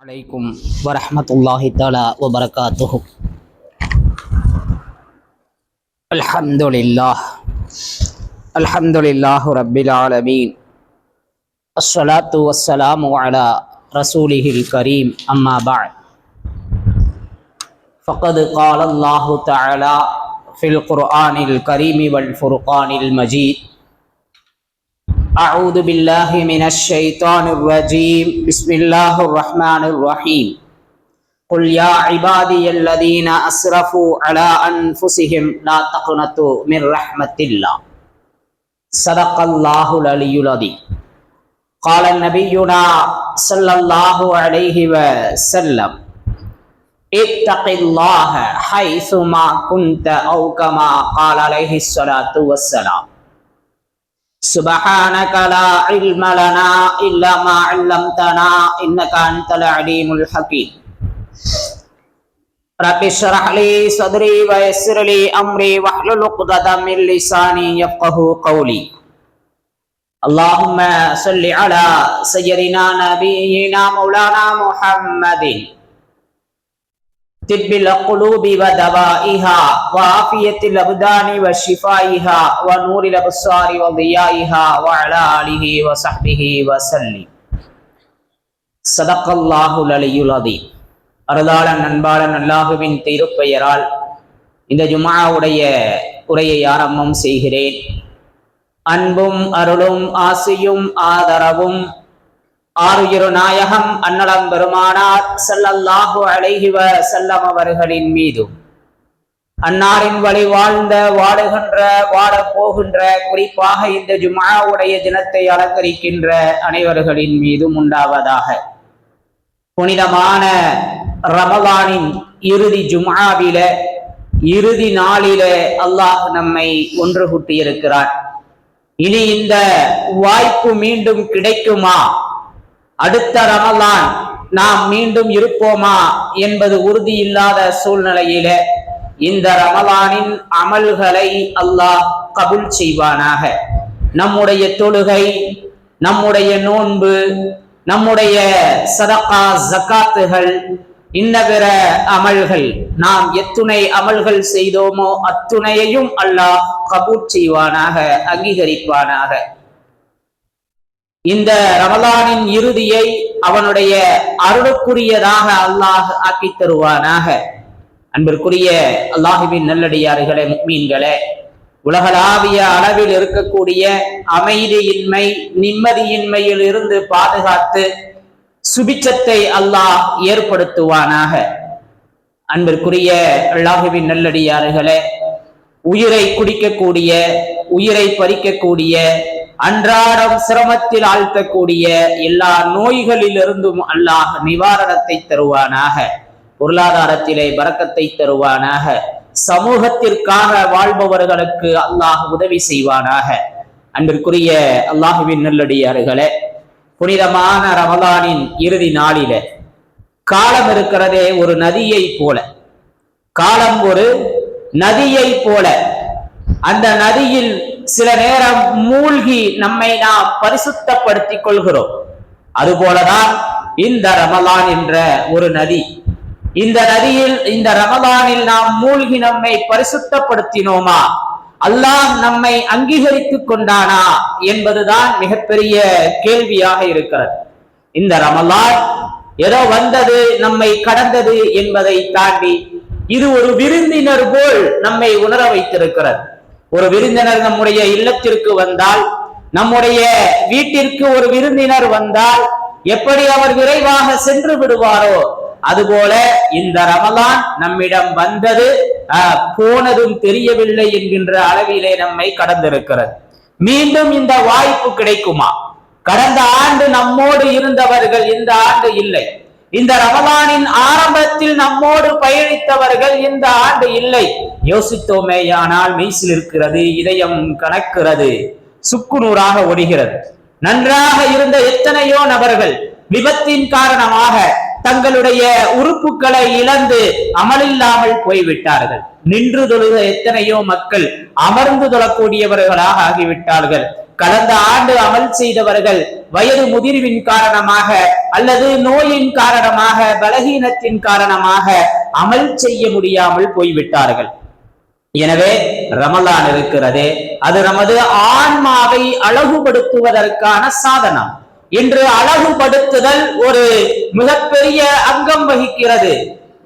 عليكم ورحمة الله تعالى وبركاته. الحمد لله رب العالمين. الصلاة والسلام على رسوله الكريم. أما بعد، فقد قال الله تعالى في القرآن الكريم والفرقان المجيد: أعوذ بالله من الشيطان الرجيم. بسم الله الرحمن الرحيم. قل يا عبادي الذين أسرفوا على أنفسهم لا تقنطوا من رحمة الله. صدق الله العلي العظيم. قال نبينا صلى الله عليه وسلم: اتق الله حيثما كنت، أو كما قال عليه الصلاة والسلام. سبحانك لا علم لنا إلا ما علمتنا إنك أنت العليم الحكيم. رب اشرح لي صدري ويسر لي أمري واحلل عقدة من لساني يفقهوا قولي. اللهم صل على سيدنا نبينا مولانا محمد طب القلوب ودوائها وعافية الأبدان وشفائها ونور الأبصار وضيائها وعلى آله وصحبه وسلم. صدق الله العلي العظيم. அருளாளன் அன்பாளன் அல்லாஹுவின் திருப்பெயரால் இந்த ஜும்ஆவுடைய உரையை ஆரம்பம் செய்கிறேன். அன்பும் அருளும் ஆசியும் ஆதரவும் ஆருயிரு நாயகம் அன்னலம் பெருமானார் ஸல்லல்லாஹு அலைஹி வஸல்லம் அவர்களின் மீதும், அன்னாரின் வழி வாழ்ந்த வாழுகின்ற வாழப் போகின்ற, குறிப்பாக இந்த ஜும்ஆவுடைய தினத்தை அலங்கரிக்கின்ற அனைவர்களின் மீதும் உண்டாவதாக. புனிதமான ரமலானின் இறுதி ஜும்ஆவில, இறுதி நாளில அல்லாஹ் நம்மை ஒன்று கூட்டியிருக்கிறார். இனி இந்த வாய்ப்பு மீண்டும் கிடைக்குமா? அடுத்த ரமலான் நாம் மீண்டும் இருப்போமா என்பது உறுதி இல்லாத சூழ்நிலையில இந்த ரமலானின் அமல்களை அல்லாஹ் கபூல் செய்வானாக. நம்முடைய தொழுகை, நம்முடைய நோன்பு, நம்முடைய சதகா ஜகாத்துகள், இன்ன பிற அமல்கள், நாம் எத்துணை அமல்கள் செய்தோமோ அத்துணையையும் அல்லாஹ் கபூல் செய்வானாக, அங்கீகரிப்பானாக. இந்த ரமலானின் இறுதியை அவனுடைய அருளுக்குரியதாக அல்லாஹ் ஆக்கி தருவானாக. அன்பிற்குரிய அல்லாஹுவின் நல்லடியார்களே, முஃமின்களே, உலகளாவிய அளவில் இருக்கக்கூடிய அமைதியின்மை, நிம்மதியின்மையில் இருந்து பாதுகாத்து சுபிட்சத்தை அல்லாஹ் ஏற்படுத்துவானாக. அன்பிற்குரிய அல்லாஹுவின் நல்லடியார்களே, உயிரை குடிக்கக்கூடிய, உயிரை பறிக்கக்கூடிய, அன்றாடம் சிரமத்தில் ஆழ்த்தக்கூடிய எல்லா நோய்களிலிருந்தும் அல்லாஹ் நிவாரணத்தை தருவானாக. பொருளாதாரத்திலே பரக்கத்தை தருவானாக. சமூகத்திற்காக வாழ்பவர்களுக்கு அல்லாஹ் உதவி செய்வானாக. அன்பிற்குரிய அல்லாஹுவின் நல்லடியார்களே, புனிதமான ரமலானின் இறுதி நாளில காலம் இருக்கிறதே ஒரு நதியை போல. காலம் ஒரு நதியை போல. அந்த நதியில் சில நேரம் மூழ்கி நம்மை நாம் பரிசுத்தப்படுத்திக் கொள்கிறோம். அதுபோலதான் இந்த ரமலான் என்ற ஒரு நதி. இந்த நதியில், இந்த ரமலானில் நாம் மூழ்கி நம்மை பரிசுத்தப்படுத்தினோமா? அல்லாஹ் நம்மை அங்கீகரித்துக் கொண்டானா என்பதுதான் மிகப்பெரிய கேள்வியாக இருக்கிறது. இந்த ரமலான் ஏதோ வந்தது, நம்மை கடந்தது என்பதை தாண்டி இது ஒரு விருந்தினர் போல் நம்மை உணர வைத்திருக்கிறது. ஒரு விருந்தினர் நம்முடைய இல்லத்திற்கு வந்தால், நம்முடைய வீட்டிற்கு ஒரு விருந்தினர் வந்தால் எப்படி அவர் விரைவாக சென்று விடுவாரோ, அதுபோல இந்த ரமலான் நம்மிடம் வந்தது போனதும் தெரியவில்லை என்கின்ற அளவிலே நம்மை கடந்திருக்கிறது. மீண்டும் இந்த வாய்ப்பு கிடைக்குமா? கடந்த ஆண்டு நம்மோடு இருந்தவர்கள் இந்த ஆண்டு இல்லை. இந்த ரமலானின் ஆரம்பத்தில் நம்மோடு பயணித்தவர்கள் இந்த ஆண்டு இல்லை. யோசித்தோமேயானால் மெய்சில் இருக்கிறது, இதயம் கணக்கிறது, சுக்குநூறாக ஒடுகிறது. நன்றாக இருந்த எத்தனையோ நபர்கள் விபத்தின் காரணமாக தங்களுடைய உறுப்புகளை இழந்து அமலில்லாமல் போய்விட்டார்கள். நின்று தொழுக எத்தனையோ மக்கள் அமர்ந்து தொழக்கூடியவர்களாக ஆகிவிட்டார்கள். கடந்த ஆண்டு அமல் செய்தவர்கள் வயது முதிர்வின் காரணமாக அல்லது நோயின் காரணமாக பலகீனத்தின் காரணமாக அமல் செய்ய முடியாமல் போய்விட்டார்கள். எனவே ரமலான் இருக்கிறது, அது நமது ஆன்மாவை அழகுபடுத்துவதற்கான சாதனம். இன்று அழகுபடுத்துதல் ஒரு மிகப்பெரிய அங்கம் வகிக்கிறது.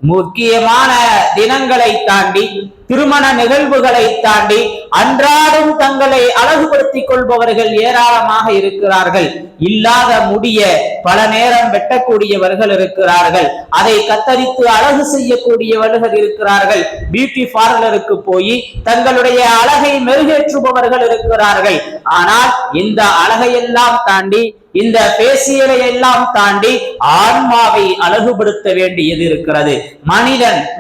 முக்கியமான தினங்களை தாண்டி, திருமண நிகழ்வுகளை தாண்டி அன்றாடம் தங்களை அழகுபடுத்திக் கொள்பவர்கள் ஏராளமாக இருக்கிறார்கள். இல்லாத முடிய பல நேரம் வெட்டக்கூடியவர்கள் இருக்கிறார்கள், அதை கத்தரித்து அழகு செய்யக்கூடியவர்கள் இருக்கிறார்கள், பியூட்டி பார்லருக்கு போய் தங்களுடைய அழகை மெருகேற்றுபவர்கள் இருக்கிறார்கள். ஆனால் இந்த அழகையெல்லாம் தாண்டி, இந்த பேசியலை எல்லாம் தாண்டி ஆன்மாவை அழகுபடுத்த வேண்டியது இருக்கிறது.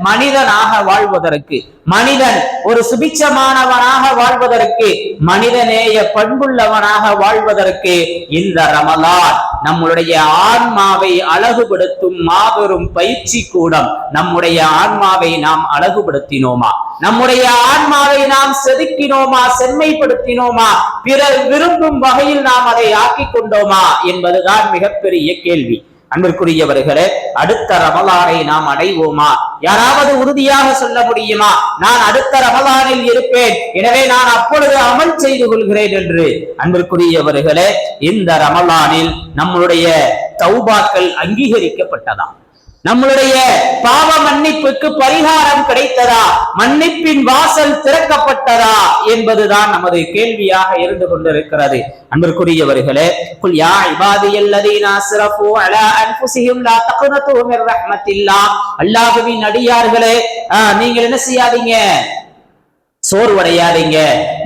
மனிதனாக வாழ்வதற்கு, மனிதன் ஒரு சுபிட்சமானவனாக வாழ்வதற்கு, மனிதநேய பண்புள்ளவனாக வாழ்வதற்கு இந்த ரமலான் நம்முடைய ஆன்மாவை அழகுபடுத்தும் மாபெரும் பயிற்சி கூடம். நம்முடைய ஆன்மாவை நாம் அழகுபடுத்தினோமா? நம்முடைய ஆன்மாவை நாம் செதுக்கினோமா? செம்மைப்படுத்தினோமா? பிறர் விரும்பும் வகையில் நாம் அதை ஆக்கிக் கொண்டோமா என்பதுதான் மிகப்பெரிய கேள்வி. அன்பிற்குரியவர்களே, அடுத்த ரமலானை நாம் அடைவோமா? யாராவது உறுதியாக சொல்ல முடியுமா, நான் அடுத்த ரமலானில் இருப்பேன், எனவே நான் அப்பொழுது அமல் செய்து கொள்கிறேன் என்று? அன்பிற்குரியவர்களே, இந்த ரமலானில் நம்முடைய தௌபாக்கள் அங்கீகரிக்கப்பட்டதா? நம்மளுடைய பாவ மன்னிப்புக்கு பரிகாரம் கிடைத்ததா? மன்னிப்பின் வாசல் திறக்கப்பட்டதா என்பதுதான் நமது கேள்வியாக இருந்து கொண்டிருக்கிறது. அன்பிற்குரியவர்களே, குல் யா இபாதியல்லதீன அஸ்ரஃபு அலா அன்ஃபுஸிஹிம் லா தக்னது மிர் ரஹ்மத்தில்லாஹ். அல்லாஹ்வின் அடியார்களே, நீங்கள் என்ன செய்யாதீங்க? சோர்வடையாதீங்க,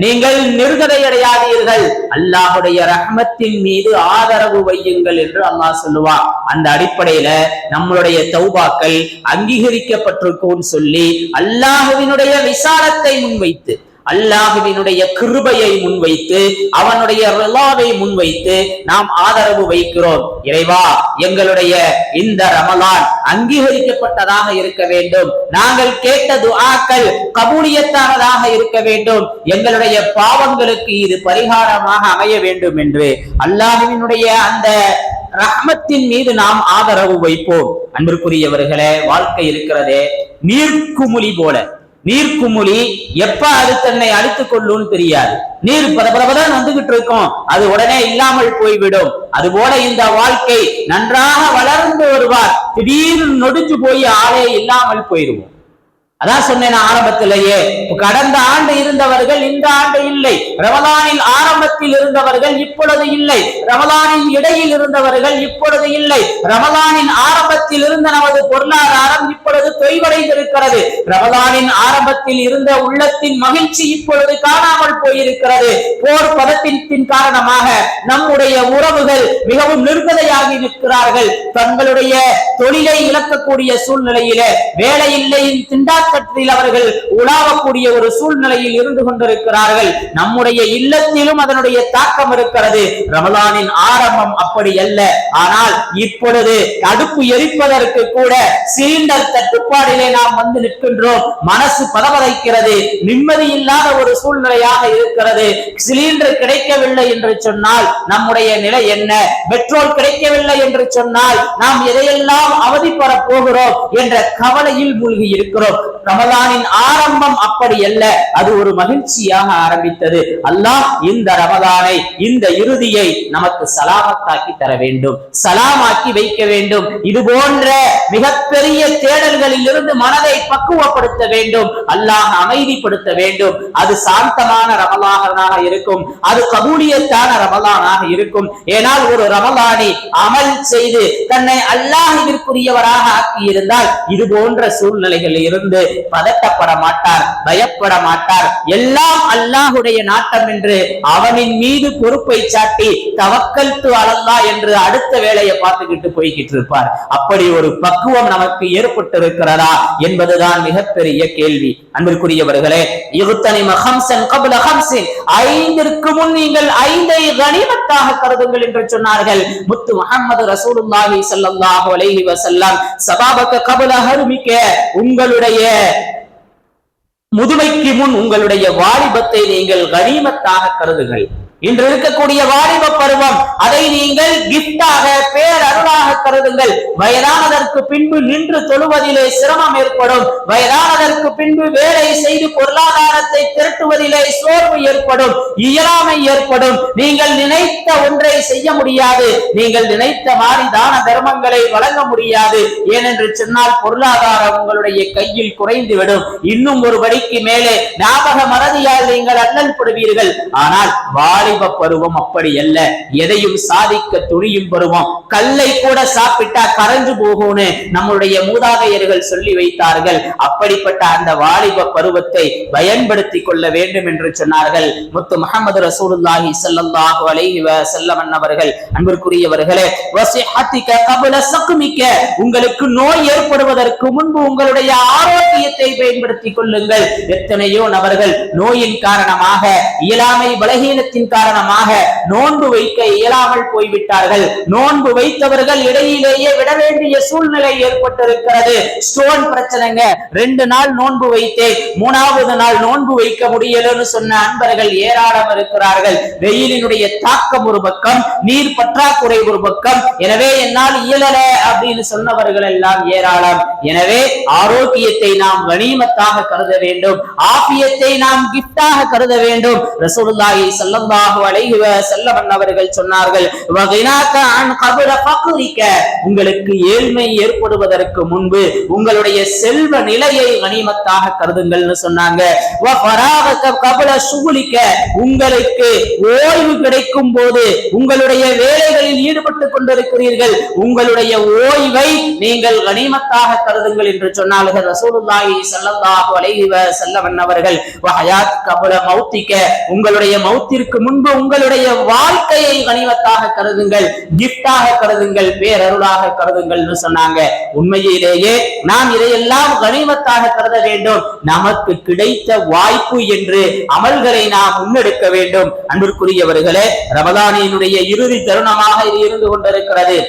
நீங்கள் நிர்கதை அடையாதீர்கள், அல்லாஹுடைய ரஹ்மத்தின் மீது ஆதரவு வையுங்கள் என்று அல்லாஹ் சொல்லுவான். அந்த அடிப்படையில நம்மளுடைய தௌபாக்கள் அங்கீகரிக்கப்பட்டிருக்கும் சொல்லி அல்லாஹுவினுடைய விசாலத்தை முன்வைத்து, அல்லாஹுவினுடைய கிருபையை முன்வைத்து, அவனுடைய ரிலாவை முன்வைத்து நாம் ஆதரவு வைக்கிறோம். இறைவா, எங்களுடைய இந்த ரமலான் அங்கீகரிக்கப்பட்டதாக இருக்க வேண்டும், நாங்கள் கேட்ட துஆக்கள் கபூலியத்தானதாக இருக்க வேண்டும், எங்களுடைய பாவங்களுக்கு இது பரிகாரமாக அமைய வேண்டும் என்று அல்லாஹுவினுடைய அந்த ரஹ்மத்தின் மீது நாம் ஆதரவு வைப்போம். அன்பிற்குரியவர்களே, வாழ்க்கை இருக்கிறதே நீர்க்குமுளி போல. நீர்க்குமுளி எப்ப அது தன்னை அழித்துக் கொள்ளும் தெரியாது. நீர் பரபரதான் வந்துகிட்டு இருக்கும், அது உடனே இல்லாமல் போய்விடும். அதுபோல இந்த வாழ்க்கை நன்றாக வளர்ந்து வருவார், திடீர்னு நொடிஞ்சு போய் ஆளே இல்லாமல் போயிடுவோம். அதான் சொன்னேன் ஆரம்பத்திலேயே, கடந்த ஆண்டு இருந்தவர்கள் இந்த ஆண்டு இல்லை, ரமலானில் ஆரம்பத்தில் இருந்தவர்கள் இப்பொழுது இல்லை, ரமலானின் இடையில் இருந்தவர்கள் இப்பொழுது இல்லை, ரமலானின் ஆரம்பத்தில் இருந்த நமது பொருளாதாரம் இப்பொழுது தொய்வடைந்திருக்கிறது, ரமலானின் ஆரம்பத்தில் இருந்த உள்ளத்தின் மகிழ்ச்சி இப்பொழுது காணாமல் போயிருக்கிறது. போர் பதத்தின் காரணமாக நம்முடைய உறவுகள் மிகவும் நிர்கதையாகி நிற்கிறார்கள். தங்களுடைய தொழிலை இழக்கக்கூடிய சூழ்நிலையிலே, வேலை இல்லை திண்டாட்ட அவர்கள் உலாவக்கூடிய ஒரு சூழ்நிலையில் இருந்து கொண்டிருக்கிறார்கள். நம்முடைய இல்லத்திலும் அதனுடைய தாக்கம் இருக்கிறது. ரமலானின் ஆரம்பம் அப்படி அல்ல. ஆனால் இப்பொழுது அடுப்பு எரிப்பதற்கு கூட சிலிண்டர் தட்டுப்பாடிலே நாம் வந்து நிற்கின்றோம். மனசு பதவதைக்கிறது, நிம்மதி இல்லாத ஒரு சூழ்நிலையாக இருக்கிறது. சிலிண்டர் கிடைக்கவில்லை என்று சொன்னால் நம்முடைய நிலை என்ன? பெட்ரோல் கிடைக்கவில்லை என்று சொன்னால் நாம் எதையெல்லாம் அவதிப்பட போகிறோம் என்ற கவலையில் மூழ்கி இருக்கிறோம். ரமலானின் ஆரம்பம் அப்படி அல்ல, அது ஒரு மகிழ்ச்சியாக ஆரம்பித்தது. அல்லாஹ் இந்த ரமலானை, இந்த இறுதியை நமக்கு சலாமத்தாக்கி தர வேண்டும், சலாமாக்கி வைக்க வேண்டும். இது போன்ற மிகப்பெரிய தேடல்களில் இருந்து மனதை பக்குவப்படுத்த வேண்டும், அல்லாஹ் அமைதிப்படுத்த வேண்டும். அது சாந்தமான ரமலானாக இருக்கும், அது கபூலியத்தான ரமலானாக இருக்கும். ஏனால் ஒரு ரமலானை அமல் செய்து தன்னை அல்லாஹ்விற்குரியவராக ஆக்கி இருந்தால் இது போன்ற சூழ்நிலைகளில் இருந்து பதட்டப்பட மாட்டார், பயப்பட மாட்டார். எல்லாம் அல்லாஹுடைய நாட்டம் என்று அவனின் மீது பொறுப்பை சாட்டி தவக்கல்து அலல்லாஹ் என்று அடுத்த வேலையை பார்த்துக்கிட்டு போய்கிட்டு இருப்பார். அப்படி ஒரு பக்குவம் நமக்கு ஏற்பட்டிருக்கிறதா என்பதுதான் மிகப்பெரிய கேள்வி. அன்பிற்குரியவர்களே, ஐந்திற்கு முன் நீங்கள் ஐந்தை கனிமத்தாக கருதுங்கள் என்று சொன்னார்கள் முத்து முஹம்மது ரசூலுல்லாஹி ஸல்லல்லாஹு அலைஹி வஸல்லம். சபாபக கபல ஹர்மிக, உங்களுடைய முதுமைக்கு முன் உங்களுடைய வாலிபத்தை நீங்கள் கனிமத்தாக கருதுங்கள். இன்று இருக்கக்கூடிய வாலிப பருவம், அதை நீங்கள் கிஃப்டாக, பேரருளாக கருதுங்கள். வயதானதற்கு பின்பு நின்று தொழுவதிலே சிரமம் ஏற்படும். வயதானதற்கு பின்பு வேலை செய்து பொருளாதாரத்தை திரட்டுவதிலே சோர்வு ஏற்படும், இயலாமை ஏற்படும். நீங்கள் நினைத்த ஒன்றை செய்ய முடியாது, நீங்கள் நினைத்த மாதிரி தான தர்மங்களை வழங்க முடியாது. ஏனென்று சொன்னால் பொருளாதாரம் உங்களுடைய கையில் குறைந்துவிடும். இன்னும் ஒரு படிக்கு மேலே ஞாபக மறதியால் நீங்கள் அல்லல் படுவீர்கள். ஆனால் வாலிப பருவம் அப்படி அல்ல, எதையும் சாதிக்க துணியும் பருவம். கல்லை கூட சாப்பிட்டா கரைஞ்சு போகும்னு நம்முடைய மூதாதையர்கள் சொல்லி வைத்தார்கள். அப்படிப்பட்ட அந்த வாலிப பருவத்தை பயன்படுத்திக் கொள்ள வேண்டும் என்று சொன்னார்கள் முத்து முஹம்மது ரசூலுல்லாஹி ஸல்லல்லாஹு அலைஹி வஸல்லம் அவர்கள். அன்பிற்குரியவர்களே, வஸிஹத்திக கப்ல ஸக்மிக, உங்களுக்கு நோய் ஏற்படுவதற்கு முன்பு உங்களுடைய ஆரோக்கியத்தை பயன்படுத்திக் கொள்ளுங்கள். எத்தனையோ நபர்கள் நோயின் காரணமாக, இயலாமை பலகீனத்தின் காரணமாக நோன்பு வைக்க இயலாமல் போய்விட்டார்கள். நோன்பு வைத்தவர்கள் இடையிலேயே விட வேண்டிய சூழ்நிலை ஏற்பட்டிருக்கிறது. ஸ்டோன் பிரச்சனைங்க, 2 நாள் நோன்பு வைத்தேன், 3வது நாள் நோன்பு வைக்க முடியலன்னு சொன்ன அன்பர்கள் ஏராளம் இருக்கிறார்கள். வெயிலினுடைய தாக்கம் ஒரு பக்கம், நீர் பற்றாக்குறை ஒரு பக்கம், எனவே என்னால் இயலல அப்படின்னு சொன்னவர்கள் எல்லாம் ஏராளம். எனவே ஆரோக்கியத்தை நாம் கனிமத்தாக கருத வேண்டும், ஆஃபியத்தை நாம் கிஃப்டாக கருத வேண்டும். ரசூலுல்லாஹி ஸல்லல்லாஹு அலைஹி வஸல்லம் அவர்கள் சொன்னார்கள், வகினாக அன் கப்ல ஃபக்ரிக, உங்களுக்கு ஏழ்மை ஏற்படுவதற்கு முன்பு உங்களுடைய செல்வ நிலையை கனிமத்தாக கருதுங்கள்னு சொன்னாங்க. வஃபராக கப்ல ஷுகுலிக, உங்களுக்கு ஓய்வு கிடைக்கும் போது, உங்களுடைய வேலைகளில் ஈடுபட்டுக் கொண்டிருக்கிறீர்கள், உங்களுடைய ஓய்வை நீங்கள் கனிமத்தாக கருதுங்கள் என்று சொன்னார்கள் ரசூலுல்லாஹி ஸல்லல்லாஹு அலைஹி வஸல்லம் அவர்கள். வஹயாத் கப்ல மௌத்திக, உங்களுடைய மௌத்திற்கு முன்பு உங்களுடைய வாழ்க்கையை கனிமத்தாக கருதுங்கள், கிஃப்டாக கருதுங்கள், பேரருளாக கருதுங்கள்னு சொன்னாங்க. உண்மையிலேயே நாம் இதையெல்லாம் கனிமத்தாக கருத வேண்டும். நமக்கு கிடைத்த வாய்ப்பு என்று அமல்களை நாம் முன்னெடுக்க வேண்டும். அன்பிற்குரியவர்களே, ரமலானினுடைய இறுதி தருணமாக இது இருந்து கொண்டிருக்கிறது.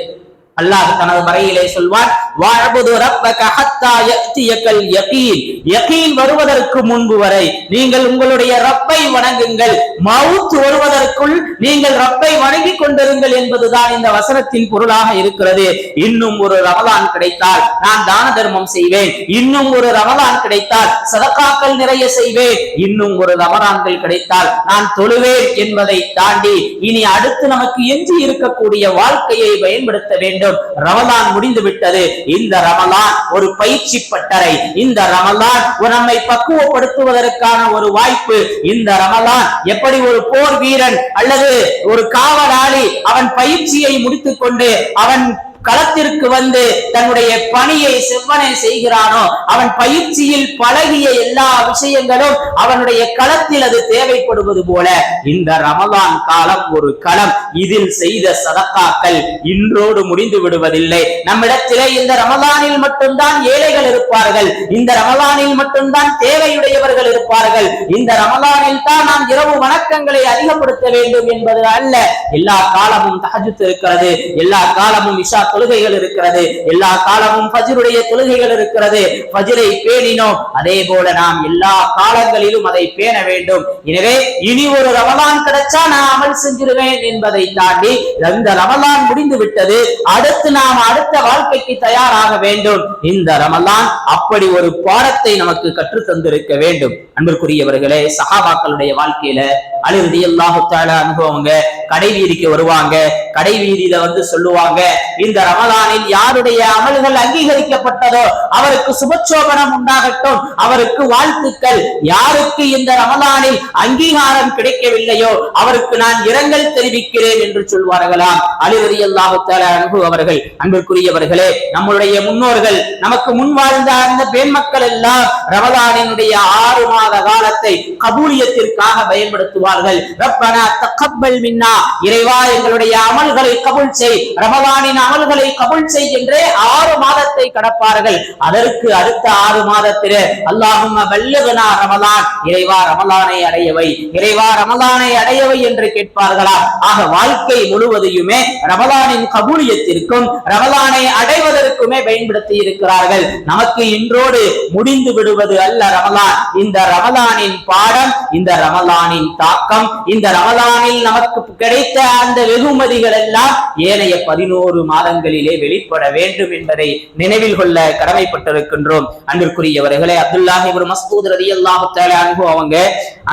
அல்லாஹ் தனது மறையிலே சொல்வார், வஅபுது ரப்பக ஹத்தா யஅதியகல் யகீன், யகீன் வருவதற்கு முன்பு வரை நீங்கள் உங்களுடைய ரப்பை வணங்குங்கள், மவுத் வருவதற்குள் நீங்கள் ரப்பை வணங்கிக் கொண்டிருங்கள் என்பதுதான் இந்த வசனத்தின் பொருளாக இருக்கிறது. இன்னும் ஒரு ரமலான் கிடைத்தால் நான் தான தர்மம் செய்வேன், இன்னும் ஒரு ரமலான் கிடைத்தால் சதகாக்கள் நிறைய செய்வேன், இன்னும் ஒரு ரமலான்கள் கிடைத்தால் நான் தொழுவேன் என்பதை தாண்டி இனி அடுத்து நமக்கு எஞ்சி இருக்கக்கூடிய வாழ்க்கையை பயன்படுத்த வேண்டும். ரமலான் முடிந்து விட்டது. இந்த ரமலான் ஒரு பயிற்சி பட்டறை, இந்த ரமலான் நம்மை பக்குவப்படுத்துவதற்கான ஒரு வாய்ப்பு. இந்த ரமலான் எப்படி ஒரு போர் வீரன் அல்லது ஒரு காவலாளி அவன் பயிற்சியை முடித்துக் கொண்டு அவன் களத்திற்கு வந்து தன்னுடைய பணியை செவ்வனை செய்கிறானோ, அவன் பயிற்சியில் பழகிய எல்லா விஷயங்களும் அவனுடைய களத்தில் அது தேவைப்படுவது போல இந்த ரமலான் காலம் ஒரு களம். இதில் செய்த சதக்காக்கள் இன்றோடு முடிந்து விடுவதில்லை. நம்மிடத்திலே இந்த ரமலானில் மட்டும்தான் ஏழைகள் இருப்பார்கள், இந்த ரமலானில் மட்டும்தான் தேவையுடையவர்கள் இருப்பார்கள், இந்த ரமலானில் தான் நாம் இரவு வணக்கங்களை அதிகப்படுத்த வேண்டும் என்பது அல்ல. எல்லா காலமும் தஹஜ்ஜுத் இருக்கிறது, எல்லா காலமும் இஷா தொழுகைகள் இருக்கிறது, எல்லா காலமும் ஃபஜ்ருடைய தொழுகைகள் இருக்கிறது. ஃபஜ்ரை பேணினோம், அதே போல நாம் எல்லா காலங்களிலும் அதை பேண வேண்டும். எனவே இனி ஒரு ரமலான் கிடைச்சா நான் அமல் செஞ்சிருவேன் என்பதை தாண்டி இந்த ரமலான் முடிந்து விட்டது, அடுத்து நாம் அடுத்த வாழ்க்கைக்கு தயாராக வேண்டும். இந்த ரமலான் அப்படி ஒரு பாடத்தை நமக்கு கற்று தந்திருக்க வேண்டும். அன்பிற்குரியவர்களே, சஹாபாக்களுடைய வாழ்க்கையில அலி ரலியல்லாஹு தஆலா அனுபவங்க. கடை வீதிக்கு வருவாங்க, கடை வீதியில வந்து சொல்லுவாங்க, இந்த ரமலானில் யாருடைய அமல்கள் அங்கீகரிக்கப்பட்டதோ அவருக்கு சுபச்சோபனம் உண்டாகட்டும், அவருக்கு வாழ்த்துக்கள். யாருக்கு இந்த ரமலானில் அங்கீகாரம் கிடைக்கவில்லையோ அவருக்கு நான் இரங்கல் தெரிவிக்கிறேன் என்று சொல்வார்களாம் அலி ரலியல்லாஹு தஆலா அன்ஹு அவர்கள். அன்பிற்குரியவர்களே, நம்முடைய முன்னோர்கள், நமக்கு முன் வாழ்ந்த அந்த பெண் மக்கள் எல்லாம் ரமலானினுடைய 6 மாத காலத்தை கபூலியத்திற்காக பயன்படுத்துவார்கள். ரப்பனா தகப்பல் மின்னா, இறைவா எங்களுடைய அமல்களை கபூல் செய், ரமலானின் அமல்களை கபூல் செய் என்றே 6 மாதத்தை கடப்பார்கள். அதற்கு அடுத்த 6 மாதத்திலே அல்லாஹும்ம பல்லிக்னா ரமலான், இறைவா ரமலானை அடையவை, இறைவா ரமலானை அடையவை என்று கேட்பார்களா? ஆக வாழ்க்கை முழுவதையுமே ரமலானின் கபூலியத்திற்கும் ரமலானை அடைவதற்கு அனைத்திற்குமே பயன்படுத்தி இருக்கிறார்கள். நமக்கு இன்றோடு முடிந்து விடுவது அல்ல ரமலான். இந்த ரமலானின் பாடம், இந்த ரமலானின் தாக்கம், இந்த ரமலானில் நமக்கு கிடைத்த அந்த வெகுமதிகள் எல்லாம் ஏனைய 11 மாதங்களிலே வெளிப்பட வேண்டும் என்பதை நினைவில் கொள்ள கடமைப்பட்டிருக்கின்றோம். அன்பிற்குரியவர்களே, அப்துல்லாஹ் இப்னு மஸ்ஊத் ரலியல்லாஹு தஆலா அன்ஹு அவங்க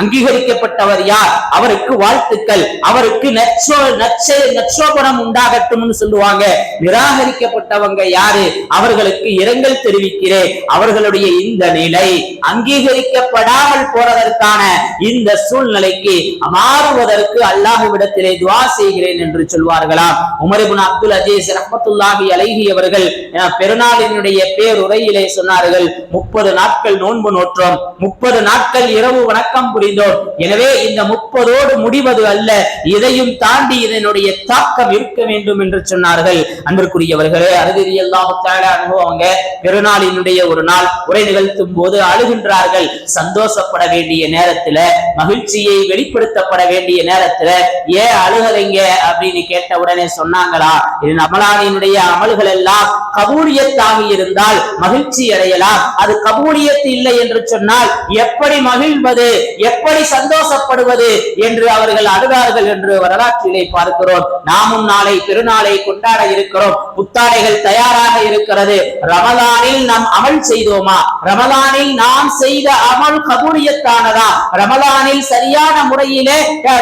அங்கீகரிக்கப்பட்டவர் யார், அவருக்கு வாழ்த்துக்கள், அவருக்கு நற்சோபனம் உண்டாகட்டும்னு சொல்லுவாங்க. நிராகரிக்கப்பட்டவங்க யாரு, அவர்களுக்கு இரங்கல் தெரிவிக்கிறேன். அவர்களுடைய இந்த நிலை அங்கீகரிக்கப்படாமல் போறதற்கான இந்த சூழ்நிலைக்கு மாறுவதற்கு அல்லாஹ்விடத்திலே துஆ செய்கிறேன் என்று சொல்வார்களாம். உமர் இப்னு அப்துல் அஜீஸ் ரஹ்மத்துல்லாஹி அலைஹி அவர்கள் பெருநாளினுடைய பேருரையிலே சொன்னார்கள், 30 நாட்கள் நோன்பு நோற்றோம், 30 நாட்கள் இரவு வணக்கம் புரிந்தோம். எனவே இந்த 30ஓடு முடிவது அல்ல, இதையும் தாண்டி இதனுடைய தாக்கம் இருக்க வேண்டும் என்று சொன்னார்கள். அன்பிற்குரியவர்களே, ரலியல்லாஹு தஆலா அன்ஹு அவங்க பெருநாளினுடைய ஒரு நாள் உரை நிகழ்த்தும் போது அழுகின்றார்கள். சந்தோஷப்பட வேண்டிய நேரத்துல, மகிழ்ச்சியை வெளிப்படுத்தப்பட வேண்டிய நேரத்துல ஏன் அழுகிறீங்க அப்படின்னு கேட்ட உடனே சொன்னாங்களா, இது ரமலானினுடைய அமல்கள் எல்லாம் கபூலியத்தாக இருந்தால் மகிழ்ச்சி அடையலாம், அது கபூலியத் இல்லை என்று சொன்னால் எப்படி மகிழ்வது, எப்படி சந்தோஷப்படுவது என்று அவர்கள் அழுதார்கள் என்று வரலாற்றிலே பார்க்கிறோம். நாமும் நாளை பெருநாளை கொண்டாட இருக்கிறோம், புத்தாடைகள் தயாராக இருக்கிறது. ரமலானில் நாம் அமல் செய்தோமா, ரமலானில் நாம் செய்த அமல் கபூலியத்தானதா, ரமலானில் சரியான முறையிலே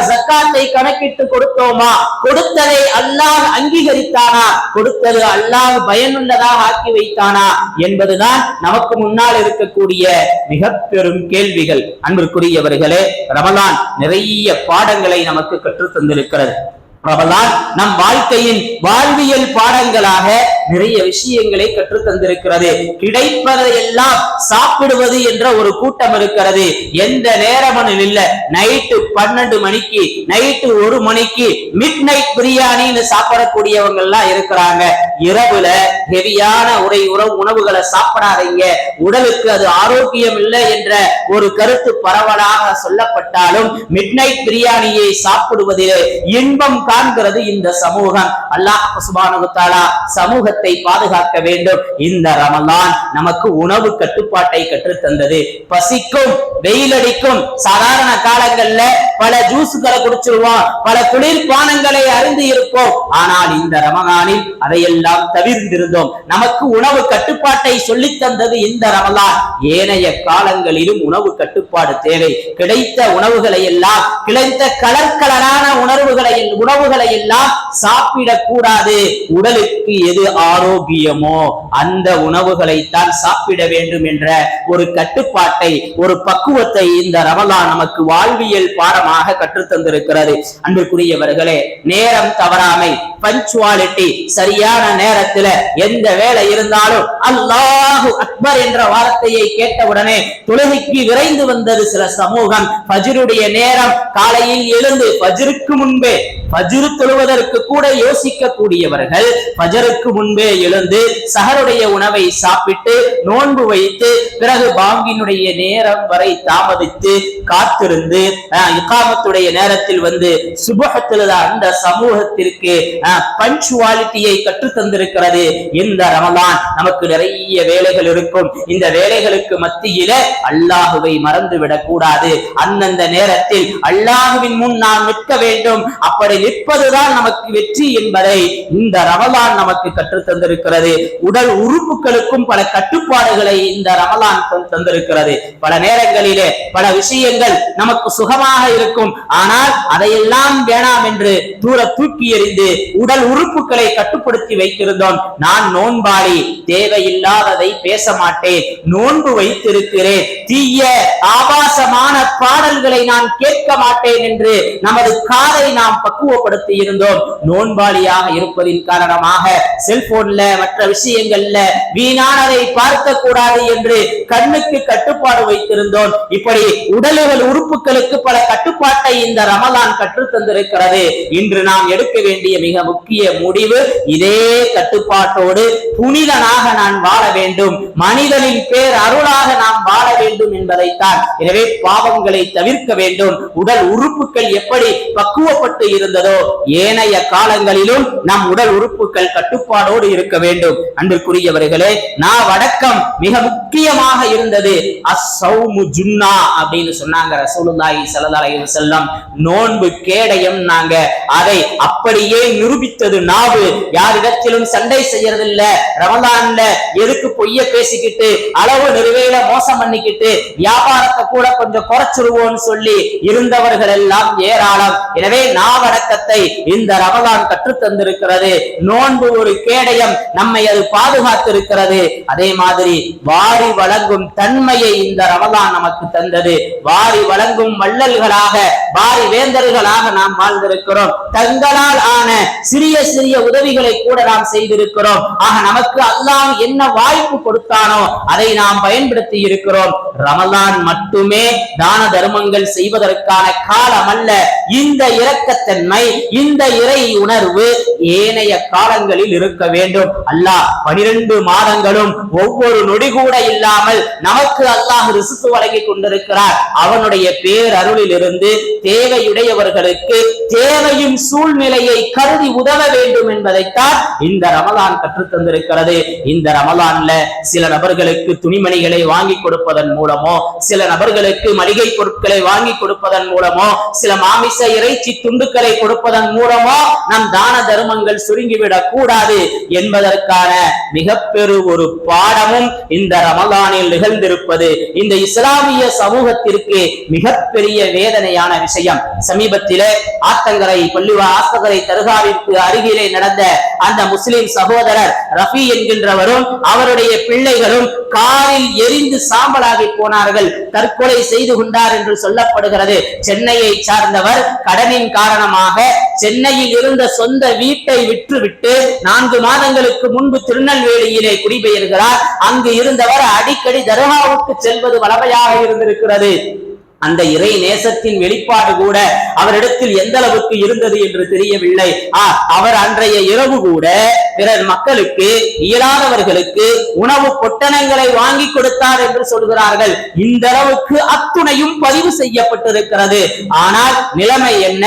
ஜக்காத்தை கணக்கிட்டு கொடுத்தோமா, கொடுத்ததை அல்லாஹ் அங்கீகரித்தானா, கொடுத்தது அல்லாஹ் பயனுள்ளதாக ஆக்கி வைத்தானா என்பதுதான் நமக்கு முன்னால் இருக்கக்கூடிய மிக பெரும் கேள்விகள். அன்பிற்குரியவர்களே, ரமலான் நிறைய பாடங்களை நமக்கு கற்றுத் தந்திருக்கிறது. ரமலான் நம் வாழ்க்கையின் வாழ்வியல் பாடங்களாக நிறைய விஷயங்களை கற்றுத் தந்திருக்கிறது. கிடைப்பதையெல்லாம் சாப்பிடுவது என்ற ஒரு கூட்டம் இருக்கிறது. எந்த நேரமும் இல்ல, நைட்டு 12 மணிக்கு, நைட்டு 1 மணிக்கு மிட் நைட் பிரியாணின்னு சாப்பிடக்கூடியவங்க எல்லாம் இருக்கிறாங்க. இரவுல ஹெவியான உணவுகளை சாப்பிடாதீங்க, உடலுக்கு அது ஆரோக்கியம் இல்லை என்ற ஒரு கருத்து பரவலாக சொல்லப்பட்டாலும் மிட் நைட் பிரியாணியை சாப்பிடுவதிலே இன்பம் காண்கிறது இந்த சமூகம். அல்லாஹ் சுப்ஹானஹு வ தஆலா சமூகத்தை பாதுகாக்க வேண்டும். இந்த ரமலான் நமக்கு உணவு கட்டுப்பாட்டை கற்றுத் தந்தது. பசிக்கும், வெயிலடிக்கும், சாதாரண காலங்கள்ல பல ஜூஸ்களை குடிச்சிருவோம், பல குளிர்பானங்களை அருந்தி இருப்போம். ஆனால் இந்த ரமலானில் அதையெல்லாம் தவிர்த்திருந்தோம். நமக்கு உணவு கட்டுப்பாட்டை சொல்லித் தந்தது இந்த ரமலான். ஏனைய காலங்களிலும் உணவு கட்டுப்பாடு தேவை. கிடைத்த உணவுகளை எல்லாம், கிடைத்த கலரான உணவுகளை எல்லாம் சாப்பிடக்கூடாது. உடலுக்கு எது ஆரோக்கியமோ அந்த உணவுகளைத்தான் சாப்பிட வேண்டும் என்ற ஒரு கட்டுப்பாட்டை, ஒரு பக்குவத்தை இந்த ரமலான் நமக்கு வாழ்வியல் பாடமாக கற்றுத் தந்திருக்கிறது. அன்பிற்குரியவர்களே, நேரம் தவறாமை, பஞ்சுவாலிட்டி, சரியான நேரத்துல எந்த வேலை இருந்தாலும் அல்லாஹு அக்பர் என்ற வார்த்தையை கேட்டவுடனே தொழுகைக்கு விரைந்து வந்தது சில சமூகம். ஃபஜ்ருடைய நேரம், காலையில் எழுந்து ஃபஜ்ருக்கு முன்பே, ஃபஜ்ர் தொழுவதற்கு கூட யோசிக்க கூடியவர்கள் ஃபஜ்ருக்கு முன்பே எழுந்து சஹருடைய உணவை சாப்பிட்டு நோன்பு வைத்து பிறகு பாங்கினுடைய நேரம் வரை தாமதித்து காத்திருந்து இகாமத்துடைய நேரத்தில் வந்து சுபஹத்தில் அந்த சமூகத்திற்கு பஞ்சுவாலிட்டியை கற்றுத் தந்திருக்கிறது. இந்த ரமலான் நமக்கு நிறைய வேலைகள் இருக்கும். இந்த வேலைகளுக்கு மத்தியில அல்லாஹுவை மறந்துவிடக் கூடாது. அந்தந்த நேரத்தில் அல்லாஹுவின் முன் நாம் நிற்க வேண்டும். அப்படி நிற்பதுதான் நமக்கு வெற்றி என்பதை இந்த ரமலான் நமக்கு கற்றுத் தந்திருக்கிறது. உடல் உறுப்புகளுக்கும் பல கட்டுப்பாடுகளை இந்த ரமலான் தந்திருக்கிறது. பல நேரங்களிலே பல விஷயங்கள் நமக்கு சுகமாக இருக்கும், ஆனால் அதையெல்லாம் வேணாம் என்று தூக்கி எறிந்து உடல் உறுப்புகளை கட்டுப்படுத்தி வைத்திருந்தோம். நான் நோன்பாளி, தேவையில்லாததை பேச மாட்டேன், நோன்பு வைத்திருக்கிறேன், தீய ஆபாசமான பாடல்களை நான் கேட்க மாட்டேன் என்று நமது காதை நாம் பக்குவப்படுத்தி இருந்தோம். நோன்பாளியாக இருப்பதின் காரணமாக செல்போன்ல மற்ற விஷயங்கள்ல வீணானதை பார்க்க கூடாது என்று கண்ணுக்கு கட்டுப்பாடு வைத்திருந்தோம். இப்படி உடல்கள் உறுப்புகளுக்கு பல கட்டுப்பாட்டை இந்த ரமலான் கற்றுத் தந்திருக்கிறது. இன்று நாம் எடுக்க வேண்டிய மிக முக்கிய முடிவு, இதே கட்டுப்பாட்டோடு புனிதனாக நான் வாழ வேண்டும், மனிதனின் பேர் அருளாக நாம் வாழ வேண்டும் என்பதைத்தான். எனவே பாவங்களை தவிர்க்க வேண்டும். உடல் உறுப்புகள் எப்படி பக்குவப்பட்டு இருந்தது, இருந்ததோ ஏனைய காலங்களிலும் நம் உடல் உறுப்புகள் கட்டுப்பாடோடு இருக்க வேண்டும். அன்பிற்குரியவர்களே, நாவடக்கம் மிக முக்கியமாக இருந்தது. அஸ்ஸௌமு ஜுன்னா அப்படின்னு சொன்னாங்க ரசூலுல்லாஹி ஸல்லல்லாஹு அலைஹி வஸல்லம். நோன்பு கேடயம் நாங்க அதை அப்படியே நிரூபித்தது நாவு. யாரிடத்திலும் சண்டை செய்யறது இல்ல. ரமலான்ல எதுக்கு பொய்ய பேசிக்கிட்டு அளவு நிறைவேல மோசம் பண்ணிக்கிட்டு வியாபாரத்தை கூட கொஞ்சம் குறைச்சிருவோம்னு சொல்லி இருந்தவர்கள் எல்லாம் ஏராளம். எனவே நாவடக்கத்தை இந்த ரமலான் கற்றுத் தந்திருக்கிறது. நோன்பு ஒரு கேடயம், நம்மை அது பாதுகாத்து இருக்கிறது. அதே மாதிரி வாரி வழங்கும் தன்மையை இந்த ரமலான் நமக்கு தந்தது. வாரி வழங்கும் வள்ளல்களாக, வாரி வேந்தர்களாக நாம் வாழ்ந்திருக்கிறோம். தங்களால் ஆன சிறிய சிறிய உதவிகளை கூட நாம் செய்திருக்கிறோம். ஆக நமக்கு அல்லாஹ் என்ன வாய்ப்பு கொடுத்தானோ அதை நாம் பயன்படுத்தி இருக்கிறோம். ரமலான் மட்டுமே தான தர்மங்கள் செய்வதற்கான காலம் அல்ல. இந்த இரக்கத்தன்மை, இந்த இறை உணர்வு ஏனைய காலங்களில் இருக்க வேண்டும். அல்லாஹ் 12 மாதங்களும் ஒவ்வொரு நொடி கூட இல்லாமல் நமக்கு அல்லாஹ் ரிசுக்கு வழங்கி கொண்டிருக்கிறார். அவனுடைய பேரருளில் இருந்து தேவையுடையவர்களுக்கு தேவையின் சூழ்நிலையை கருதி உதவ வேண்டும் என்பதைத்தான் இந்த ரமலான் கற்றுத் தந்திருக்கிறது. இந்த ரமலான்ல சில நபர்களுக்கு துணிமணிகளை வாங்கி கொடுப்பதன் மூலமோ, சில நபர்களுக்கு மளிகை பொருட்களை வாங்கி கொடுப்பதன் மூலமோ, சில மாமிச இறைச்சி துண்டுக்களை கொடுப்பதன் மூலமோ நம் தான தர்மங்கள் சுருங்கிவிடக் கூடாது என்பதற்கான மிக பெரு ஒரு பாடமும் இந்த ரமலானில் நிகழ்ந்திருப்பது இந்த இஸ்லாமிய சமூகத்திற்கு மிகப்பெரிய வேதனையான விஷயம். சமீபத்திலே ஆத்தங்கரை ஆஸ்தகரை தர்காவிற்கு அருகிலே நடந்த அந்த முஸ்லிம் சகோதரர் ரஃபி என்கின்றவரும் அவருடைய பிள்ளைகளும் காரில் எரிந்து சாம்பலாகி போனார்கள். தற்கொலை செய்து கொண்டார் என்று சொல்லப்படுகிறது. சென்னையை சார்ந்தவர். கடனின் காரணமாக சென்னையில் இருந்த சொந்த வீட்டை விற்றுவிட்டு 4 மாதங்களுக்கு முன்பு திருநெல்வேலியிலே குடிபெயர்கிறார். அங்கு இருந்தவர் அடிக்கடி தர்காவுக்கு செல்வது வளமையாக இருந்திருக்கிறது. அந்த இறை நேசத்தின் வெளிப்பாடு கூட அவரிடத்தில் எந்த அளவுக்கு இருந்தது என்று தெரியவில்லை. அவர் அன்றைய இரவு கூட பிறர் மக்களுக்கு, இயலாதவர்களுக்கு உணவு பொட்டணங்களை வாங்கி கொடுத்தார் என்று சொல்கிறார்கள். இந்த அளவுக்கு அத்துணையும் பதிவு செய்யப்பட்டிருக்கிறது. ஆனால் நிலைமை என்ன?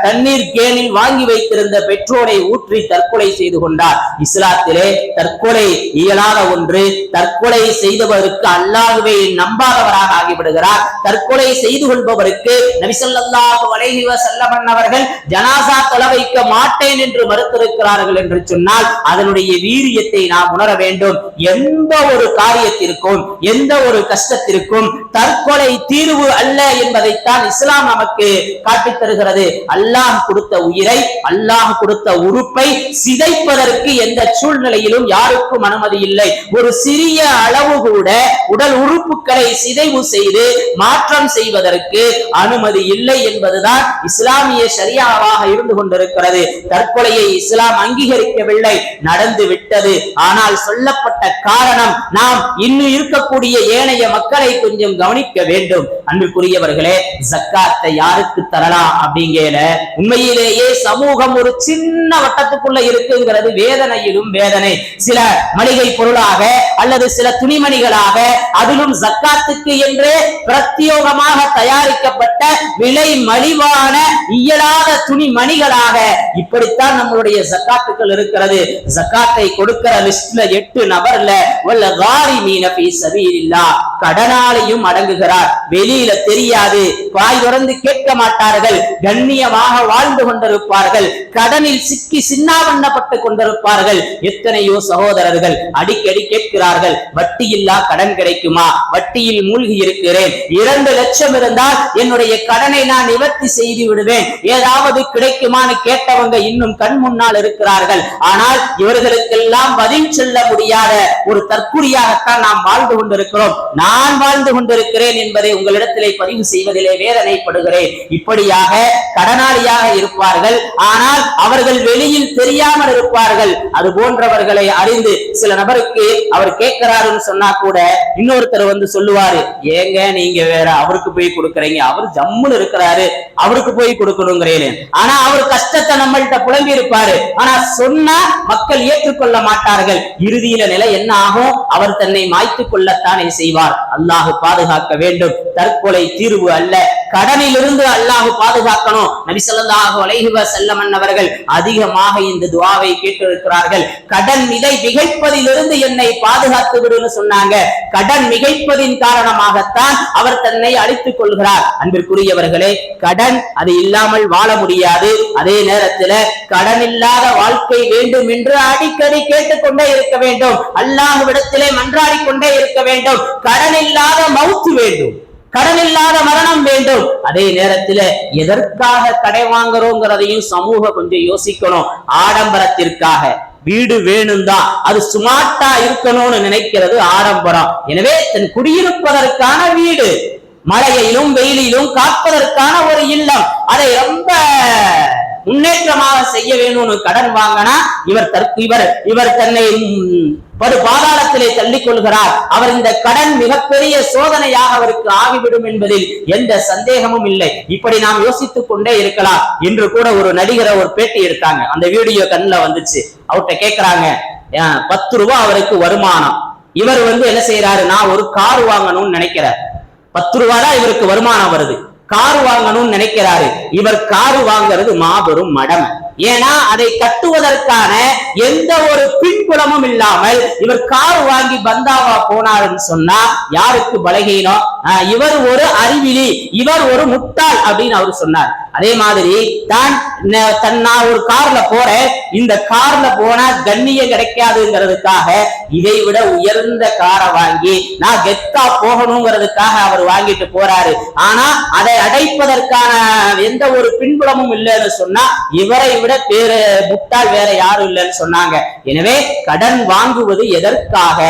தண்ணீர் கேனில் வாங்கி வைத்திருந்த பெட்ரோலை ஊற்றி தற்கொலை செய்து கொண்டார். இஸ்லாத்திலே தற்கொலை இயலாத ஒன்று. தற்கொலை செய்தவருக்கு அல்லாஹ்வை நம்பாதவராக ஆகிவிடுகிறார். தற்கொலை செய்து கொள்பவருக்கு நபி ஸல்லல்லாஹு அலைஹி வஸல்லம் அவர்கள் ஜனாசா தொழ வைக்க மாட்டேன் என்று மறுத்திருக்கிறார்கள் என்று சொன்னால் அதனுடைய வீரியத்தை நாம் உணர வேண்டும். எந்த ஒரு காரியத்திற்கும், எந்த ஒரு கஷ்டத்திற்கும் தற்கொலை தீர்வு அல்ல என்பதைத்தான் இஸ்லாம் நமக்கு காட்டித் தருகிறது. அல்லாஹ் கொடுத்த உயிரை, அல்லாஹ் கொடுத்த உறுப்பை சிதைப்பதற்கு எந்த சூழ்நிலையிலும் யாருக்கும் அனுமதி இல்லை. ஒரு சிறிய அளவு கூட உடல் உறுப்புகளை சிதைவு செய்து மாற்றம் செய்வதற்கு அனுமதி இல்லை என்பதுதான் இஸ்லாமிய ஷரியாவாக இருந்து கொண்டிருக்கிறது. தற்கொலையை இஸ்லாம் அங்கீகரிக்கவில்லை, நடந்து விட்டது. ஆனால் சொல்லப்பட்ட காரணம் நாம் இன்னும் இருக்கக்கூடிய ஏனைய மக்களை கொஞ்சம் கவனிக்க வேண்டும். அன்புக்குரியவர்களே, ஜக்காத்தை யாருக்கு தரலாம் அப்படிங்கிற உண்மையிலேயே சமூகம் ஒரு சின்ன வட்டத்துக்குள்ள இருக்குங்கிறது வேதனையிலும் வேதனை. சில மளிகை பொருளாக அல்லது சில துணிமணிகளாக, அதிலும் ஜக்காத்துக்கு என்றே பிரத்யோக தயாரிக்கப்பட்ட விலை மலிவான இயலாத துணிமணிகளாக இப்படித்தான் நம்மளுடைய ஜக்காத்துக்கள் இருக்கிறது. ஜக்காத்தை கொடுக்கிற லிஸ்ட்ல 8 நபர்ல வல்ல காரிமீன ஃபீ சபீலில்லாஹ், கடனாளியும் அடங்குகிறார். வெளியில தெரியாது, வாய் திறந்து கேட்க மாட்டார்கள், கண்ணியமாக வாழ்ந்து கொண்டிருப்பார்கள், கடனில் சிக்கி சின்னாவண்ணப்பட்டு கொண்டிருப்பார்கள். எத்தனையோ சகோதரர்கள் அடிக்கடி கேட்கிறார்கள், வட்டியில்லா கடன் கிடைக்குமா? வட்டியில் மூழ்கி இருக்கிறேன், 2 லட்சம் இருந்தால் என்னுடைய கடனை நான் நிவர்த்தி செய்து விடுவேன், ஏதாவது கிடைக்குமான்னு கேட்டவங்க இன்னும் கண் முன்னால் இருக்கிறார்கள். ஆனால் இவர்களுக்கெல்லாம் பதில் சொல்ல முடியாத ஒரு தற்குறியாகத்தான் நாம் வாழ்ந்து கொண்டிருக்கிறோம். நான் வாழ்ந்து கொண்டிருக்கிறேன் என்பதை உங்களிடத்திலே பதிவு செய்வதிலே வேதனைப்படுகிறேன். இப்படியாக கடனாளியாக இருப்பார்கள், ஆனால் அவர்கள் வெளியில் தெரியாமல் இருப்பார்கள். அது போன்றவர்களை அறிந்து சில நபருக்கு அவர் கேட்கிறாருன்னு சொன்னா கூட இன்னொருத்தர் வந்து சொல்லுவாரு, ஏங்க நீங்க வேற அவருக்கு போய் கொடுக்கறீங்க, அவர் ஜம்முன்னு இருக்கிறாரு, அவருக்கு போய் கொடுக்கணுங்கிறேன். ஆனா அவர் கஷ்டத்தை நம்மள்கிட்ட புலம்பி இருப்பாரு. ஆனா சொன்னா மக்கள் ஏற்றுக்கொள்ள மாட்டார்கள். இறுதியில நிலை என்ன ஆகும்? அவர் தன்னை மாய்த்துக் கொள்ளத்தானே செய்வார். அல்லாஹ் பாதுகாக்க வேண்டும். தற்கொலை தீர்வு அல்ல. கடனிலிருந்து அல்லாஹ் பாதுகாக்கணும். நபி ஸல்லல்லாஹு அலைஹி வஸல்லம் அவர்கள் அதிகமாக இந்த துஆவை கேட்டிருக்கிறார்கள். கடன் மிகைப்பதிலிருந்து என்னை பாதுகாத்து விடுன்னு சொன்னாங்க. கடன் மிகைப்பதின் காரணமாகத்தான் அவர் தன்னை அழித்துக் கொள்கிறார். அன்பிற்குரியவர்களே, கடன் அது இல்லாமல் வாழ முடியாது. அதே நேரத்தில் கடன் இல்லாத வாழ்க்கை வேண்டும் என்று அடிக்கடி கேட்டுக்கொண்டே இருக்க வேண்டும். அல்லாஹ்விடத்திலே மன்றாடி கொண்டே இருக்க வேண்டும். கடன் இல்லாத மௌத் வேண்டும், கடன் இல்லாத மரணம் வேண்டும். அதே நேரத்தில் எதற்காக கடை வாங்குறோங்கிறதையும் சமூகம் கொஞ்சம் யோசிக்கணும். ஆடம்பரத்திற்காக வீடு வேணும் தான், அது சுமார்ட்டா இருக்கணும்னு நினைக்கிறது ஆடம்பரம். எனவே தன் குடியிருப்பதற்கான வீடு, மழையிலும் வெயிலிலும் காப்பதற்கான ஒரு இல்லம், அதை ரொம்ப முன்னேற்றமாக செய்ய வேணும்னு கடன் வாங்கினா இவர் தன்னை படு பாதாளத்திலே தள்ளிக் கொள்கிறார். அவர் இந்த கடன் மிகப்பெரிய சோதனையாக அவருக்கு ஆகிவிடும் என்பதில் எந்த சந்தேகமும் இல்லை. இப்படி நாம் யோசித்துக் கொண்டே இருக்கலாம். இன்று கூட ஒரு நடிகரை ஒரு பேட்டி எடுத்தாங்க. அந்த வீடியோ கண்ணுல வந்துச்சு. அவர்கிட்ட கேட்கிறாங்க, 10 ரூபாய் அவருக்கு வருமானம். இவர் என்ன செய்யறாரு, நான் ஒரு கார் வாங்கணும்னு நினைக்கிறார். 10 ரூபாய் தான் இவருக்கு வருமானம் வருது. கார் வாங்கணும்னு நினைக்கிறாரு. இவர் கார் வாங்குறது மாபெரும் மடமை. ஏன்னா அதை கட்டுவதற்கான எந்த ஒரு பின்புலமும் இல்லாமல் இவர் கார் வாங்கி பந்தாவா போனாருன்னு சொன்னா யாருக்கு பலகீனம்? இவர் ஒரு அறிவிலி, இவர் ஒரு முட்டாள் அப்படின்னு அவர் சொன்னார். அதே மாதிரி நான் ஒரு கார்ல போறேன், இந்த கார்ல போனா கண்ணியம் கிடைக்காதுங்கிறதுக்காக இதை விட உயர்ந்த காரை வாங்கி நான் கெத்தா போகணுங்கிறதுக்காக அவர் வாங்கிட்டு போறாரு. ஆனா அதை அடைப்பதற்கான எந்த ஒரு பின்புலமும் இல்லைன்னு சொன்னா இவரை விட பேரு முட்டாள் வேற யாரும் இல்லைன்னு சொன்னாங்க. எனவே கடன் வாங்குவது எதற்காக?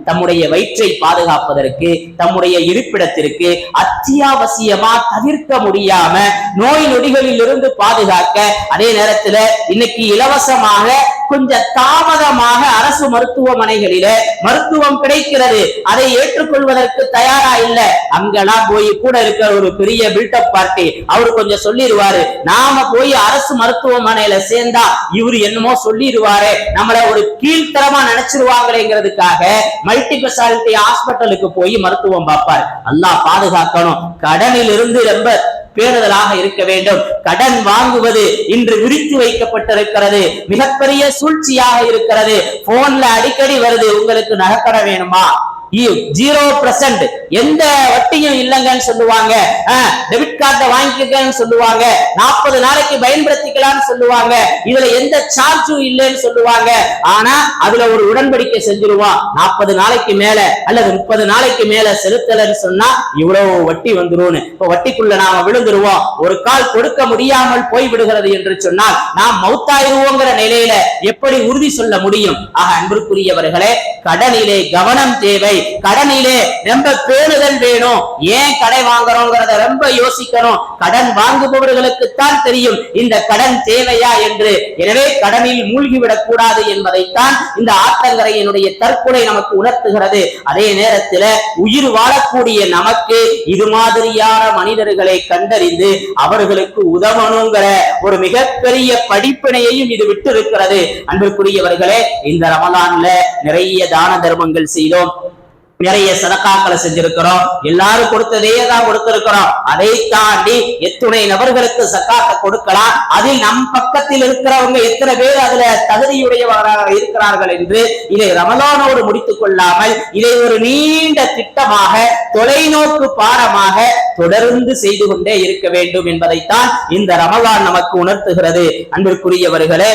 தம்முடைய வயிற்றை பாதுகாப்பதற்கு, தம்முடைய இருப்பிடத்திற்கு, அத்தியாவசியமா தவிர்க்க முடியாம நோய் நொடிகளில் இருந்து பாதுகாக்க. அதே நேரத்தில் இன்னைக்கு இலவசமாக கொஞ்சம் தாமதமாக அரசு மருத்துவமனைகளில மருத்துவம் கிடைக்கிறது. அதை ஏற்றுக்கொள்வதற்கு தயாரா இல்ல. அங்கெல்லாம் போய் கூட இருக்கிற ஒரு பெரிய பில்டப் பார்ட்டி அவரு கொஞ்சம் சொல்லிடுவாரு. நாம போய் அரசு மருத்துவமனையில சேர்ந்தா இவரு என்னமோ சொல்லிடுவாரு, நம்மள ஒரு கீழ்த்தரமா நினைச்சிருவாங்களேங்கிறதுக்காக மல்டி ஸ்பெஷாலிட்டி ஹாஸ்பிட்டலுக்கு போய் மருத்துவம் பார்ப்பார். அல்லாஹ் பாதுகாக்கணும். கடனில் இருந்து ரொம்ப பேணுதலாக இருக்க வேண்டும். கடன் வாங்குவது இன்று விரித்து வைக்கப்பட்டிருக்கிறது. மிகப்பெரிய சூழ்ச்சியாக இருக்கிறது. போன்ல அடிக்கடி வருது, உங்களுக்கு நகைக்கடை வேணுமா? 0% எந்த வட்டியும் இல்லைங்கன்னு சொல்லுவாங்க. டெபிட் கார்டை வாங்கிக்கன்னு சொல்லுவாங்க. 40 நாளைக்கு பயன்படுத்திக்கலாம்னு சொல்லுவாங்க. இதுல எந்த சார்ஜும் இல்லைன்னு சொல்லுவாங்க. ஆனா அதுல ஒரு உடன்படிக்கை செஞ்சிருவான். 40 நாளைக்கு மேல அல்லது 30 நாளைக்கு மேல செலுத்தலன்னு சொன்னா இவ்வளவு வட்டி வந்துரும். இப்ப வட்டிக்குள்ள நாம விழுந்துருவோம். ஒரு கால் கொடுக்க முடியாமல் போய் விடுகிறது என்று சொன்னால் நாம் மௌத்தாயிருவோங்கிற நிலையில எப்படி உறுதி சொல்ல முடியும்? ஆக அன்பிற்குரியவர்களே, கடனிலே கவனம் தேவை. கடனிலே ரொம்ப பேணுதல் வேணும். ஏன் கடை வாங்குறோங்கிறத ரொம்ப யோசிக்கணும். கடன் வாங்குபவர்களுக்கு தான் தெரியும் இந்த கடன் தேவையா என்று. எனவே கடனில் மூழ்கிவிடக் கூடாது என்பதைத்தான் இந்த ஆத்தங்கரையினுடைய தற்கொலை நமக்கு உணர்த்துகிறது. அதே நேரத்தில் உயிர் வாழக்கூடிய நமக்கு இது மாதிரியான மனிதர்களை கண்டறிந்து அவர்களுக்கு உதவணுங்கிற ஒரு மிகப்பெரிய படிப்பினையையும் இது விட்டு இருக்கிறது. அன்புக்குரியவர்களே, இந்த ரமலான்ல நிறைய தான தர்மங்கள் செய்தோம், நிறைய சதகாக்களை செஞ்சிருக்கிறோம். எல்லாரும் கொடுத்ததே தான் கொடுத்திருக்கிறோம். அதை தாண்டி எத்துணை நபர்களுக்கு சக்காத்தை கொடுக்கலாம். அதில் நம் பக்கத்தில் இருக்கிறவங்க எத்தனை பேர் அதுல தகுதியுடையவராக இருக்கிறார்கள் என்று இதை ரமலானோடு முடித்துக் கொள்ளாமல் இதை ஒரு நீண்ட திட்டமாக, தொலைநோக்கு பாடமாக தொடர்ந்து செய்து கொண்டே இருக்க வேண்டும் என்பதைத்தான் இந்த ரமலான் நமக்கு உணர்த்துகிறது. அன்பிற்குரியவர்களே,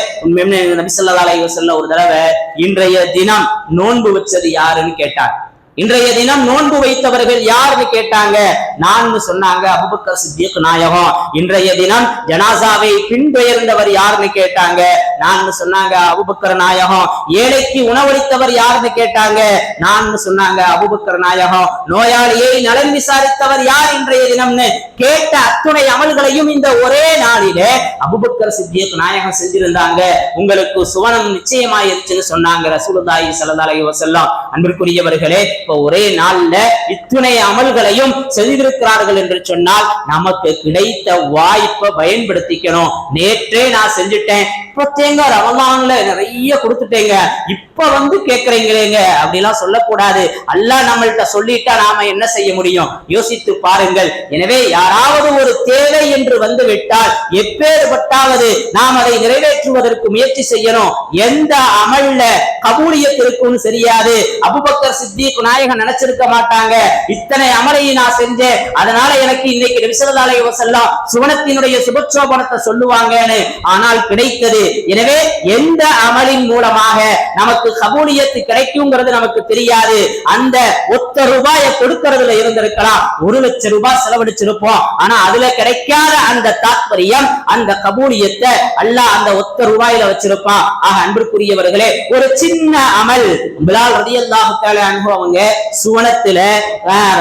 நபி ஸல்லல்லாஹு அலைஹி வஸல்லம் ஒரு தடவை இன்றைய தினம் நோன்பு வச்சது யாருன்னு கேட்டார். இன்றைய தினம் நோன்பு வைத்தவர்கள் யாருன்னு கேட்டாங்க. நான் சொன்னாங்க அபூபக்கர் சித்திக் நாயகம். இன்றைய தினம் ஜனாசாவை பின்பெயர்ந்தவர் யாருன்னு கேட்டாங்க. நான் சொன்னாங்க அபூபக்கர் நாயகம். ஏழைக்கு உணவளித்தவர் யாருன்னு கேட்டாங்க. நான் சொன்னாங்க அபூபக்கர் நாயகம். நோயாளியை நலன் விசாரித்தவர் யார் இன்றைய தினம்னு கேட்ட அத்துணை அமல்களையும் இந்த ஒரே நாளிலே அபூபக்கர் சித்திக் நாயகம் செஞ்சிருந்தாங்க. உங்களுக்கு சுவனம் நிச்சயமாயிருச்சுன்னு சொன்னாங்க ரசூலுல்லாஹி ஸல்லல்லாஹு அலைஹி வஸல்லம். அன்பிற்குரியவர்களே, இப்ப ஒரே நாள்ல இத்துணை அமல்களையும் செய்திருக்கிறார்கள் என்று சொன்னால் நமக்கு கிடைத்த வாய்ப்பை பயன்படுத்திக்கணும். நேற்றே நான் செஞ்சுட்டேன், இப்ப தேங்க ரமலான்ல நிறைய கொடுத்துட்டேங்க, இப்ப வந்து கேட்கறீங்களேங்க அப்படிலாம் சொல்லக்கூடாது. அல்லாஹ் நம்மள்கிட்ட சொல்லிட்டா நாம என்ன செய்ய முடியும்? யோசித்து பாருங்கள். எனவே யாராவது ஒரு தேவை என்று வந்து விட்டால் எப்பேற்பட்டாவது நாம் அதை நிறைவேற்றுவதற்கு முயற்சி செய்யணும். எந்த அமல்ல கபூலியத் இருக்கும்னு தெரியாது. அபூபக்கர் சித்திக் நாயகம் நினைச்சிருக்க மாட்டாங்க, இத்தனை அமலையை நான் செஞ்சேன், அதனால எனக்கு இன்னைக்கு நபி ஸல்லல்லாஹு அலைஹி வஸல்லம் சுவனத்தினுடைய சுபச்சோபனத்தை சொல்லுவாங்கன்னு. ஆனால் கிடைத்தது. எனவே எந்த அமலின் மூலமாக நமக்கு கபூலியத்து கிடைக்குங்கிறது நமக்கு தெரியாது. அந்த ஒத்த ரூபாயை கொடுக்கறதுல இருந்திருக்கலாம், 1,00,000 ரூபாய் செலவழிச்சிருப்போம், ஆனா அதுல கிடைக்காத அந்த தாத்பரியம், அந்த கபூலியத்தை அல்லாஹ் அந்த ஒத்த ரூபாயில வச்சிருப்பான். ஆக அன்பிற்குரியவர்களே, ஒரு சின்ன அமல், பிலால் ரலியல்லாஹு தஆலா அன்ஹு அவங்க சுவனத்துல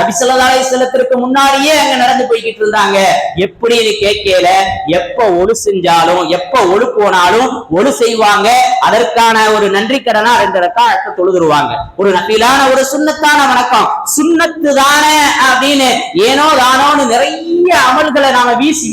நபி ஸல்லல்லாஹு அலைஹி வஸல்லத்திற்கு முன்னாடியே அங்க நடந்து போய்கிட்டு இருந்தாங்க. எப்படின்னு கேட்கல, எப்ப ஒழு செஞ்சாலும் எப்ப ஒழு போனாலும் ஒழு செய்வாங்க. அதற்கான ஒரு நன்றி கடனா 2 ரக்காஅத் தொழுதுருவாங்க. ஒரு நஃபிலான ஒரு சுன்னத்தான வணக்கம், சுன்னத்து தானே அப்படின்னு ஏனோ தானோன்னு நிறைய அமல்களை நாம வீசி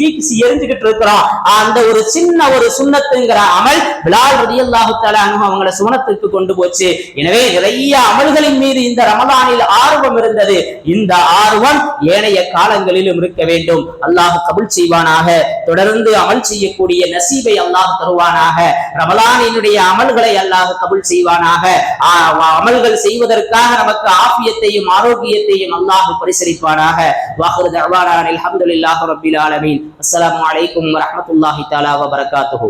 எரிஞ்சுக்கிட்டு இருக்கிறோம். அந்த ஒரு சின்ன ஒரு சுன்னத்துங்கிற அமல் பிலால் ரலியல்லாஹு தஆலா அன்ஹு அவங்கள சுவனத்துக்கு கொண்டு போச்சு. எனவே நிறைய அமல்களின் மீது இந்த ரமலானில் ஆர்வம் இருந்தது. இந்த ஆர்வம் ஏனைய காலங்களிலும் இருக்க வேண்டும். அல்லாஹ் கபூல் செய்வானாக. தொடர்ந்து அமல் செய்யக்கூடிய நசீபை அல்லாஹ் தருவானாக. ரமலானினுடைய அமல்களை அல்லாஹ் கபூல் செய்வானாக. அமல்கள் செய்வதற்காக நமக்கு ஆஃபியத்தையும் ஆரோக்கியத்தையும் அல்லாஹ் பரிசளிப்பானாக. வாஹிரு தஅவானா அல்ஹம்துலில்லாஹி ரப்பில் ஆலமீன். அஸ்ஸலாமு அலைக்கும் வரஹ்மத்துல்லாஹி தஆலா வ பரகாத்துஹு.